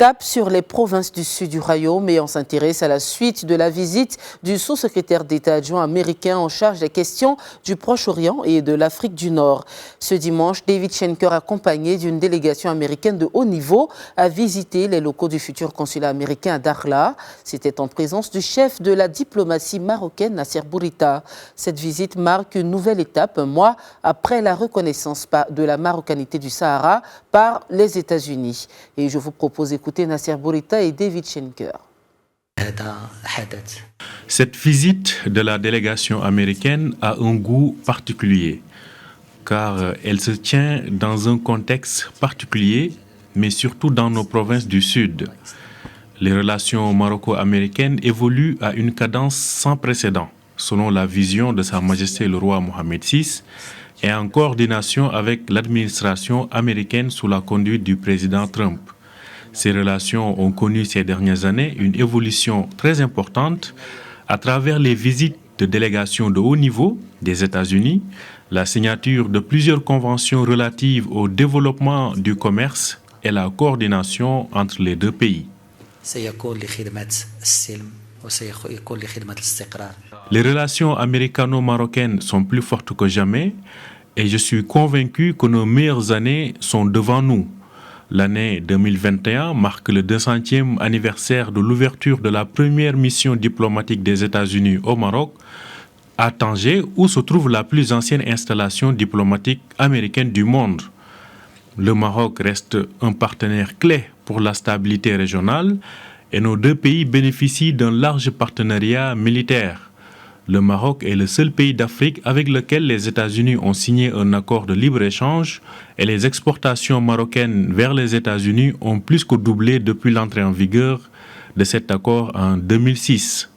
Cap sur les provinces du sud du royaume et on s'intéresse à la suite de la visite du sous-secrétaire d'État adjoint américain en charge des questions du Proche-Orient et de l'Afrique du Nord. Ce dimanche, David Schenker, accompagné d'une délégation américaine de haut niveau, a visité les locaux du futur consulat américain à Dakhla. C'était en présence du chef de la diplomatie marocaine, Nasser Bourita. Cette visite marque une nouvelle étape, un mois après la reconnaissance de la marocanité du Sahara par les États-Unis. Et je vous propose d'écouter Nasser Bourita et David Schenker. Cette visite de la délégation américaine a un goût particulier, car elle se tient dans un contexte particulier, mais surtout dans nos provinces du Sud. Les relations maroco-américaines évoluent à une cadence sans précédent, selon la vision de Sa Majesté le roi Mohamed VI, et en coordination avec l'administration américaine sous la conduite du président Trump. Ces relations ont connu ces dernières années une évolution très importante à travers les visites de délégations de haut niveau des États-Unis, la signature de plusieurs conventions relatives au développement du commerce et la coordination entre les deux pays. Les relations américano-marocaines sont plus fortes que jamais et je suis convaincu que nos meilleures années sont devant nous. L'année 2021 marque le 200e anniversaire de l'ouverture de la première mission diplomatique des États-Unis au Maroc, à Tanger, où se trouve la plus ancienne installation diplomatique américaine du monde. Le Maroc reste un partenaire clé pour la stabilité régionale et nos deux pays bénéficient d'un large partenariat militaire. Le Maroc est le seul pays d'Afrique avec lequel les États-Unis ont signé un accord de libre-échange et les exportations marocaines vers les États-Unis ont plus que doublé depuis l'entrée en vigueur de cet accord en 2006.